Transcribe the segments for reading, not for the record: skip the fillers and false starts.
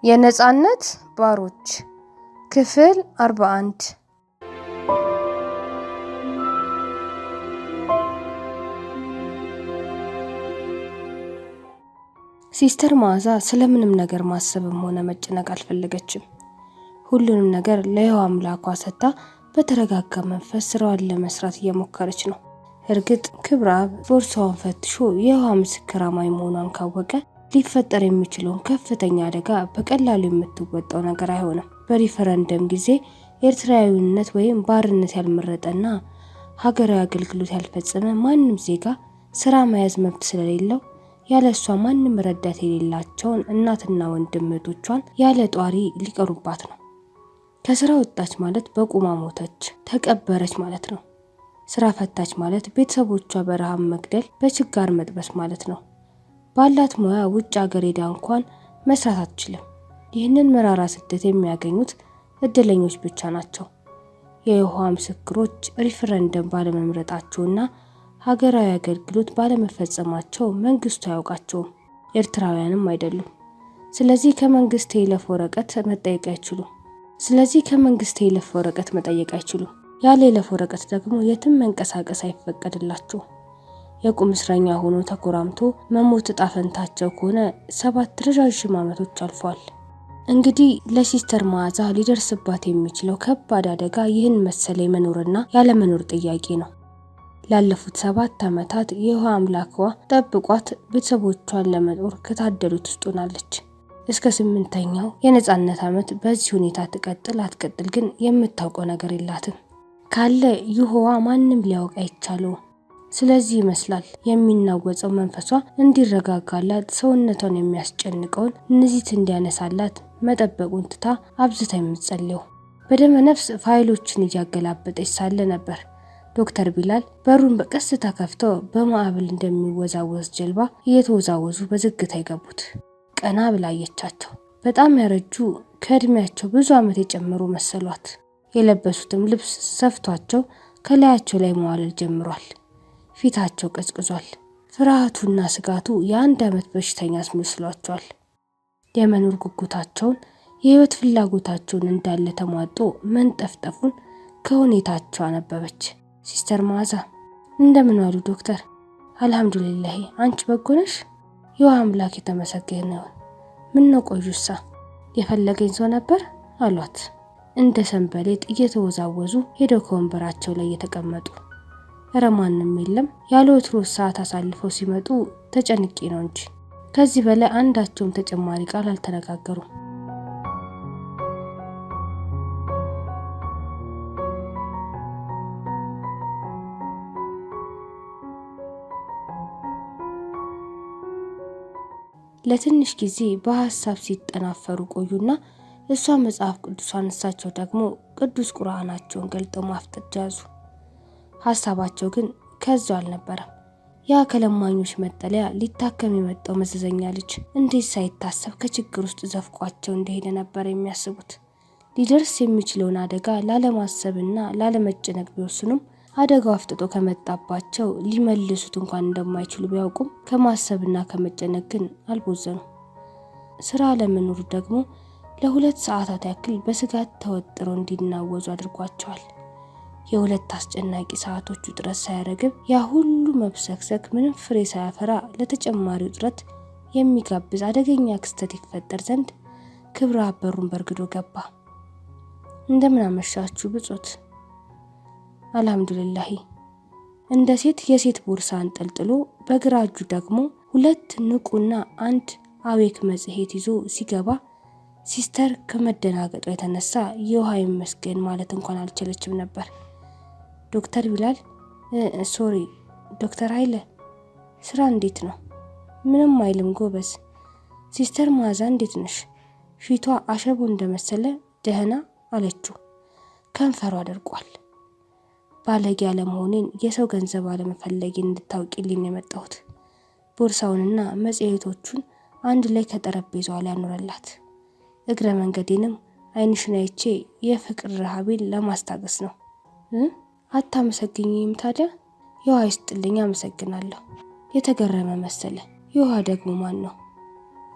የነጻነት ባሮች ክፍል 41 ሲስተር ማዛ ስለምንም ነገር ማሰብም ሆነ መጨነቅ አልፈለገችም። ሁሉንም ነገር ለየዋ አምላኳ ሰጥታ በተረጋጋ መንፈስ ስራዋን ለመስራት እየሞከረች ነው። እርግጥ ክብራብ ቦርሳውን ፈትሾ የየዋ ምስክር አማኝ መሆኗን ካወቀ ሊፈጠር የሚችለውን ከፍተኛ አደጋ በቀላሉ የምትወጣው ነገር አይሆንም። በሪፈረንደም ጊዜ ኤርትራዊነት ወይም ባርነት ያልመረጠና ሀገራዊ አገልግሎት ያልፈጸመ ማንም ዜጋ ስራ መያዝ መብት ስለሌለው ያለሷ ማንም ረዳት የሌላቸውን እናትና ወንድሞቿን ያለ ጧሪ ሊቀሩባት ነው። ከስራ ወጣች ማለት በቁማ ሞተች፣ ተቀበረች ማለት ነው። ስራ ፈታች ማለት ቤተሰቦቿ በረሃብ መግደል፣ በችጋር መጥበስ ማለት ነው። ባላት ሙያ ውጭ ሀገር ሄዳ እንኳን መስራት አትችልም። ይህንን መራራ ስደት የሚያገኙት እድለኞች ብቻ ናቸው። የየሆዋ ምስክሮች ሪፈረንደም ባለመምረጣቸውና ሀገራዊ አገልግሎት ባለመፈጸማቸው መንግስቱ አያውቃቸውም፣ ኤርትራውያንም አይደሉም። ስለዚህ ከመንግስት የይለፍ ወረቀት መጠየቅ አይችሉም። ያለ ይለፍ ወረቀት ደግሞ የትም መንቀሳቀስ አይፈቀድላቸውም። የቁም እስረኛ ሆኖ ተኮራምቶ መሞት ዕጣ ፈንታቸው ከሆነ 7 ረዣዥም ዓመቶች አልፏል። እንግዲህ ለሲስተር ማዛ ሊደርስባት የሚችለው ከባድ አደጋ ይህን መሰለ የመኖርና ያለመኖር ጥያቄ ነው። ላለፉት 7 ዓመታት የየሆዋ አምላኳ ጠብቋት ቤተሰቦቿን ለመኖር ከታደሉት ውስጥ ሆናለች። እስከ 8ኛው የነጻነት ዓመት በዚህ ሁኔታ ትቀጥል አትቀጥል ግን የምታውቀው ነገር የላትም። ካለ የየሆዋ ማንም ሊያውቅ አይቻለው። ስለዚህ ይመስላል የሚናወጸው መንፈሷ እንዲረጋጋላት ሰውነቷን የሚያስጨንቀውን ንዚት እንዲያነሳላት መጠበቁን ትታ አብዝታ የምትጸልየው። በደመ ነፍስ ፋይሎችን እያገላበጠች ሳለ ነበር ዶክተር ቢላል በሩን በቀስታ ከፍተው በማዕበል እንደሚወዛወዝ ጀልባ እየተወዛወዙ በዝግታ ይገቡት። ቀና ብላ አየቻቸው። በጣም ያረጁ ከእድሜያቸው ብዙ ዓመት የጨመሩ መሰሏት። የለበሱትም ልብስ ሰፍቷቸው ከላያቸው ላይ መዋለል ጀምሯል። ፊታቸው ቀዝቅዟል። ፍርሃቱና ስጋቱ የ1 ዓመት በሽተኛ አስመስሏቸዋል። የመኖር ጉጉታቸውን፣ የህይወት ፍላጎታቸውን እንዳለ ተሟጦ መንጠፍጠፉን ከሁኔታቸው አነበበች። ሲስተር ማዛ እንደምን ዋሉ ዶክተር? አልሐምዱሊላህ፣ አንቺ በጎ ነሽ? የየሆዋ አምላክ የተመሰገነ ይሁን። ምን ነው ቆዩሳ? የፈለገኝ ሰው ነበር አሏት። እንደ ሰንበሌጥ እየተወዛወዙ ሄደው ከወንበራቸው ላይ የተቀመጡ። እረ ማንም የለም፣ ያለ ወትሮ ሰዓት አሳልፈው ሲመጡ ተጨንቄ ነው እንጂ። ከዚህ በላይ አንዳቸውም ተጨማሪ ቃል አልተነጋገሩም። ለትንሽ ጊዜ በሐሳብ ሲጠናፈሩ ቆዩና እሷ መጽሐፍ ቅዱሳን እሳቸው ደግሞ ቅዱስ ቁርአናቸውን ገልጠው ማፍጠጥ ጃዙ። ሐሳባቸው ግን ከዛው አልነበረም። ያ ከለማኞች መጠለያ ሊታከም የመጣው መዘዘኛ ልጅ እንዴት ሳይታሰብ ከችግር ውስጥ ዘፍቋቸው እንደሄደ ነበር የሚያስቡት። ሊደርስ የሚችለውን አደጋ ላለማሰብና ላለመጨነቅ ቢወስኑም አደጋው አፍጥጦ ከመጣባቸው ሊመልሱት እንኳን እንደማይችሉ ቢያውቁም ከማሰብና ከመጨነቅ ግን አልቦዘኑም። ስራ ለመኖር ደግሞ ለ2 ሰዓታት ያክል በስጋት ተወጥረው እንዲናወዙ አድርጓቸዋል። የ2 አስጨናቂ ሰዓቶች ውጥረት ሳያረግብ ያ ሁሉ መብሰክሰክ ምንም ፍሬ ሳያፈራ ለተጨማሪ ውጥረት የሚጋብዝ አደገኛ ክስተት ይፈጠር ዘንድ ክብራብ በሩን በርግዶ ገባ። እንደምን አመሻችሁ ብጾት? አልሐምዱሊላህ። እንደ ሴት የሴት ቦርሳ አንጠልጥሎ በግራ እጁ ደግሞ 2 ንቁና 1 አዌክ መጽሔት ይዞ ሲገባ ሲስተር ከመደናገጧ የተነሳ የየሆዋ ይመስገን ማለት እንኳን አልቻለችም ነበር። ዶክተር ቢላል ሶሪ ዶክተር ኃይለ፣ ስራ እንዴት ነው? ምንም አይልም ጎበዝ። ሲስተር ማዛ እንዴት ነሽ? ፊቷ አሸቦ እንደመሰለ ደህና አለችው። ከንፈሯ አድርቋል። ባለጌ አለመሆኔን የሰው ገንዘብ አለመፈለጌን እንድታውቂልኝ የመጣሁት። ቦርሳውንና መጽሔቶቹን አንድ ላይ ከጠረጴዛዋ ላይ አኖረላት። እግረ መንገዴንም አይንሽን አይቼ የፍቅር ረሃቤን ለማስታገስ ነው። አታመሰግኝም ታዲያ? የየሆዋ ይስጥልኝ አመሰግናለሁ። የተገረመ መሰለ። የየሆዋ ደግሞ ማን ነው?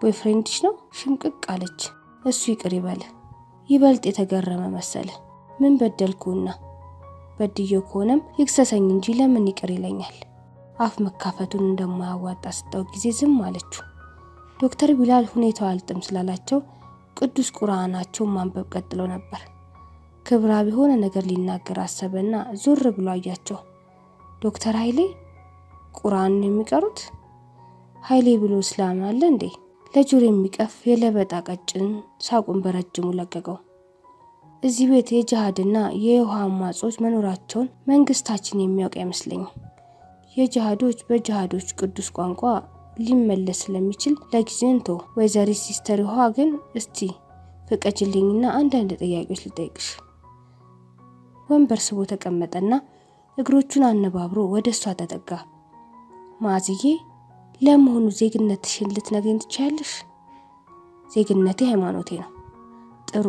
ቦይፍሬንድሽ ነው? ሽምቅቅ አለች። እሱ ይቅር ይበል። ይበልጥ የተገረመ መሰለ። ምን በደልኩና? በድዬው ከሆነም ይክሰሰኝ እንጂ ለምን ይቅር ይለኛል? አፍ መካፈቱን እንደማያዋጣ ስታው ጊዜ ዝም አለችው። ዶክተር ቢላል ሁኔታው አልጥም ስላላቸው ቅዱስ ቁርአናቸውን ማንበብ ቀጥለው ነበር። ክብራብ የሆነ ነገር ሊናገር አሰበና ዞር ብሎ አያቸው። ዶክተር ኃይሌ ቁርአን የሚቀሩት? ኃይሌ ብሎ እስላም አለ እንዴ? ለጆሮ የሚቀፍ የለበጣ ቀጭን ሳቁን በረጅሙ ለቀቀው። እዚህ ቤት የጂሃድና የውሃ አማጾች መኖራቸውን መንግስታችን የሚያውቅ አይመስለኝም። የጂሃዶች በጂሃዶች ቅዱስ ቋንቋ ሊመለስ ስለሚችል ለጊዜው እንተው። ወይዘሪት ሲስተር ውሃ ግን እስቲ ፍቀጅልኝና አንዳንድ ጥያቄዎች ልጠይቅሽ። ወንበር ስቦ ተቀመጠና እግሮቹን አነባብሮ ወደ እሷ ተጠጋ። ማዝዬ ለመሆኑ ዜግነትሽን ልትነግሪኝ ትችያለሽ? ዜግነቴ ሃይማኖቴ ነው። ጥሩ።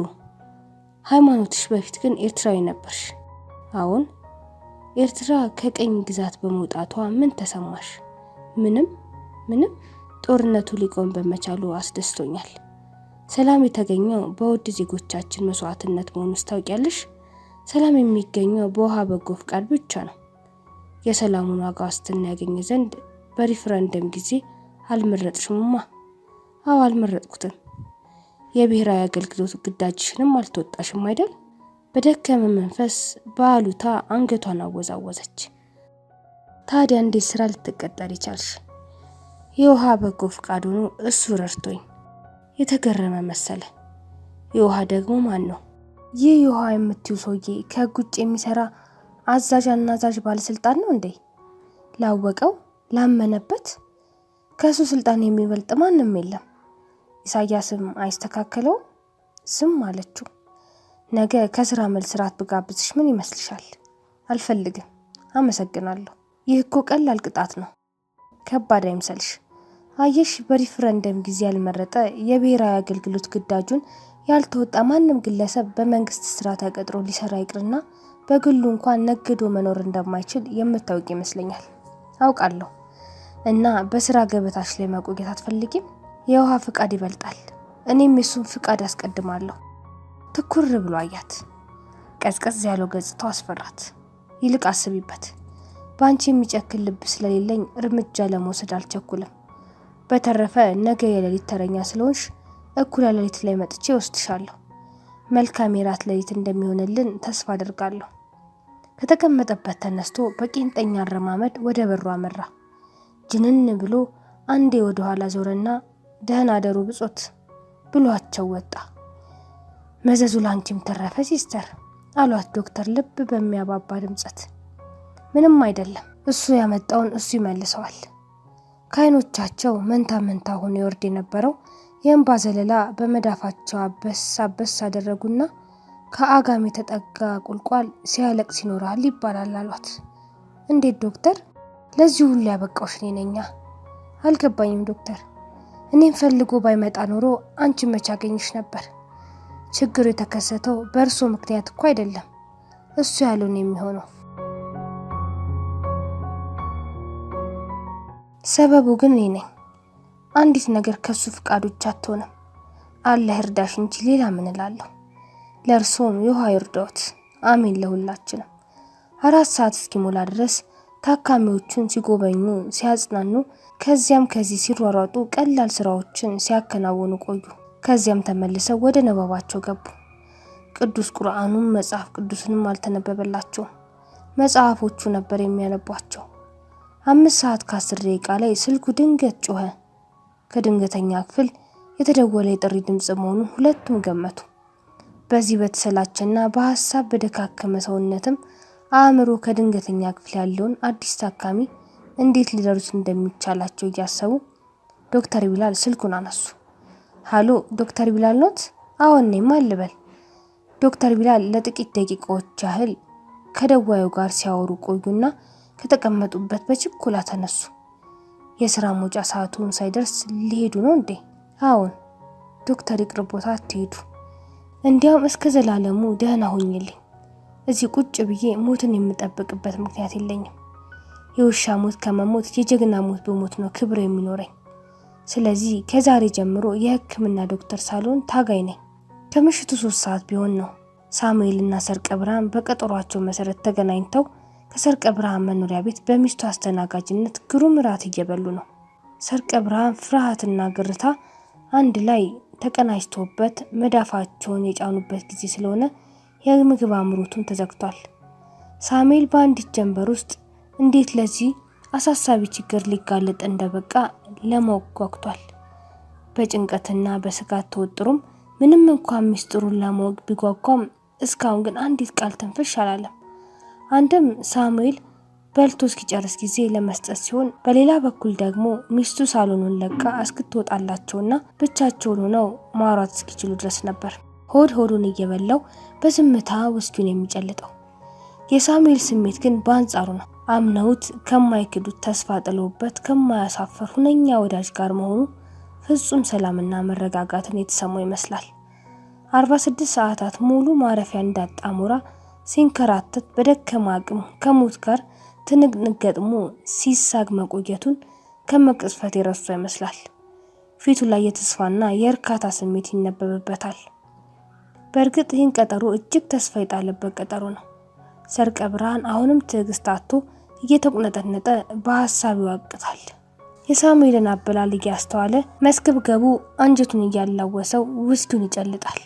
ሃይማኖትሽ በፊት ግን ኤርትራዊ ነበርሽ? አዎን። ኤርትራ ከቀኝ ግዛት በመውጣቷ ምን ተሰማሽ? ምንም። ጦርነቱ ሊቆም በመቻሉ አስደስቶኛል። ሰላም የተገኘው በውድ ዜጎቻችን መስዋዕትነት መሆኑን ታውቂያለሽ? ሰላም የሚገኘው በውሃ በጎ ፍቃድ ብቻ ነው። የሰላሙን ዋጋ ዋስትና ያገኘ ዘንድ በሪፍረንደም ጊዜ አልመረጥሽምማ? አዎ አልመረጥኩትም። የብሔራዊ አገልግሎት ግዳጅሽንም አልተወጣሽም አይደል? በደከመ መንፈስ በአሉታ አንገቷን አወዛወዘች። ታዲያ እንዴት ስራ ልትቀጠሪ ቻልሽ? የውሃ በጎ ፍቃድ ሆኖ እሱ ረድቶኝ። የተገረመ መሰለ። የውሃ ደግሞ ማን ነው? ይህ የውሃ የምትዩ ሰውዬ ከህግ ውጭ የሚሰራ አዛዥ አናዛዥ ባለስልጣን ነው እንዴ? ላወቀው ላመነበት ከሱ ስልጣን የሚበልጥ ማንም የለም። ኢሳያስም አይስተካከለው ስም አለችው። ነገ ከስራ መልስ ራት ብጋብዝሽ ምን ይመስልሻል? አልፈልግም። አመሰግናለሁ። ይህ እኮ ቀላል ቅጣት ነው። ከባድ አይምሰልሽ። አየሽ፣ በሪፍረንደም ጊዜ ያልመረጠ የብሔራዊ አገልግሎት ግዳጁን ያልተወጣ ማንም ግለሰብ በመንግስት ስራ ተቀጥሮ ሊሰራ ይቅርና በግሉ እንኳን ነግዶ መኖር እንደማይችል የምታውቅ ይመስለኛል። አውቃለሁ። እና በስራ ገበታሽ ላይ መቆየት አትፈልጊም? የውሃ ፍቃድ ይበልጣል። እኔም የሱን ፍቃድ አስቀድማለሁ። ትኩር ብሎ አያት። ቀዝቀዝ ያለው ገጽታው አስፈራት። ይልቅ አስቢበት። ባንቺ የሚጨክል ልብ ስለሌለኝ እርምጃ ለመውሰድ አልቸኩልም። በተረፈ ነገ የሌሊት ተረኛ ስለሆንሽ እኩለ ሌሊት ላይ መጥቼ ወስድሻለሁ። መልካም የራት ሌሊት እንደሚሆንልን ተስፋ አደርጋለሁ። ከተቀመጠበት ተነስቶ በቂንጠኛ አረማመድ ወደ በሩ አመራ። ጅንን ብሎ አንዴ ወደ ኋላ ዞረና ደህና አደሩ ብጾት ብሏቸው ወጣ። መዘዙ ላንቺም ተረፈ ሲስተር አሏት ዶክተር ልብ በሚያባባ ድምጸት። ምንም አይደለም፣ እሱ ያመጣውን እሱ ይመልሰዋል። ከዓይኖቻቸው መንታ መንታ ሆኖ ይወርድ የነበረው የእንባ ዘለላ በመዳፋቸው አበስ አደረጉና ከአጋም የተጠጋ ቁልቋል ሲያለቅስ ይኖራል ይባላል አሏት። እንዴት ዶክተር? ለዚህ ሁሉ ያበቃውሽ እኔ ነኛ። አልገባኝም ዶክተር። እኔም ፈልጎ ባይመጣ ኖሮ አንቺ መች አገኝሽ ነበር። ችግሩ የተከሰተው በእርሶ ምክንያት እኮ አይደለም። እሱ ያለውን የሚሆነው። ሰበቡ ግን እኔ ነኝ። አንዲት ነገር ከሱ ፍቃድ ውጭ አትሆንም። አላህ እርዳሽ እንጂ ሌላ ምን እላለሁ? ለእርሶም የውሃ ይርዳዎት። አሜን ለሁላችንም። 4 ሰዓት እስኪሞላ ድረስ ታካሚዎቹን ሲጎበኙ ሲያጽናኑ፣ ከዚያም ከዚህ ሲሯሯጡ ቀላል ስራዎችን ሲያከናውኑ ቆዩ። ከዚያም ተመልሰው ወደ ንባባቸው ገቡ። ቅዱስ ቁርአኑም መጽሐፍ ቅዱስንም አልተነበበላቸውም። መጽሐፎቹ ነበር የሚያነቧቸው። 5 ሰዓት ከ10 ደቂቃ ላይ ስልኩ ድንገት ጮኸ። ከድንገተኛ ክፍል የተደወለ የጥሪ ድምጽ መሆኑን ሁለቱም ገመቱ። በዚህ በተሰላቸና በሐሳብ በደካከመ ሰውነትም አእምሮ ከድንገተኛ ክፍል ያለውን አዲስ ታካሚ እንዴት ሊደርሱ እንደሚቻላቸው እያሰቡ ዶክተር ቢላል ስልኩን አነሱ። ሃሎ ዶክተር ቢላል ኖት? አዎን ነኝ። ማን ልበል? ዶክተር ቢላል ለጥቂት ደቂቃዎች ያህል ከደዋዩ ጋር ሲያወሩ ቆዩና ከተቀመጡበት በችኮላ ተነሱ። የሥራ መውጫ ሰዓቱን ሳይደርስ ሊሄዱ ነው እንዴ? አዎን። ዶክተር ይቅርቦታ አትሄዱ። እንዲያውም እስከ ዘላለሙ ደህና ሁኝልኝ። እዚህ ቁጭ ብዬ ሞትን የምጠብቅበት ምክንያት የለኝም። የውሻ ሞት ከመሞት የጀግና ሞት በሞት ነው ክብር የሚኖረኝ። ስለዚህ ከዛሬ ጀምሮ የሕክምና ዶክተር ሳልሆን ታጋይ ነኝ። ከምሽቱ 3 ሰዓት ቢሆን ነው። ሳሙኤልና ሰርቀ ብርሃን በቀጠሯቸው መሰረት ተገናኝተው ከሰርቀ ብርሃን መኖሪያ ቤት በሚስቱ አስተናጋጅነት ግሩም እራት እየበሉ ነው። ሰርቀ ብርሃን ፍርሃትና ግርታ አንድ ላይ ተቀናጅቶበት መዳፋቸውን የጫኑበት ጊዜ ስለሆነ የምግብ አምሮቱም ተዘግቷል። ሳሙኤል በአንዲት ጀንበር ውስጥ እንዴት ለዚህ አሳሳቢ ችግር ሊጋለጥ እንደበቃ ለማወቅ ጓጉቷል። በጭንቀትና በስጋት ተወጥሮም ምንም እንኳን ሚስጥሩን ለማወቅ ቢጓጓም እስካሁን ግን አንዲት ቃል ትንፍሽ አላለም። አንድም ሳሙኤል በልቶ እስኪጨርስ ጊዜ ለመስጠት ሲሆን፣ በሌላ በኩል ደግሞ ሚስቱ ሳሎኑን ለቃ እስክትወጣላቸውና ብቻቸውን ሆነው ማውራት እስኪችሉ ድረስ ነበር ሆድ ሆዱን እየበላው በዝምታ ውስኪውን የሚጨልጠው። የሳሙኤል ስሜት ግን በአንጻሩ ነው። አምነውት ከማይክዱት ተስፋ ጥለውበት ከማያሳፈር ሁነኛ ወዳጅ ጋር መሆኑ ፍጹም ሰላምና መረጋጋትን የተሰማው ይመስላል። 46 ሰዓታት ሙሉ ማረፊያ እንዳጣ ሞራ ሲንከራተት በደከማ አቅም ከሞት ጋር ትንቅንቅ ገጥሞ ሲሳግ መቆየቱን ከመቅጽፈት የረሳ ይመስላል። ፊቱ ላይ የተስፋና የእርካታ ስሜት ይነበብበታል። በእርግጥ ይህን ቀጠሮ እጅግ ተስፋ የጣለበት ቀጠሮ ነው። ሰርቀ ብርሃን አሁንም ትዕግስት አጥቶ እየተቁነጠነጠ በሐሳብ ይዋቅታል። የሳሙኤልን አበላል እያስተዋለ መስገብገቡ አንጀቱን እያላወሰው ውስኪውን ይጨልጣል።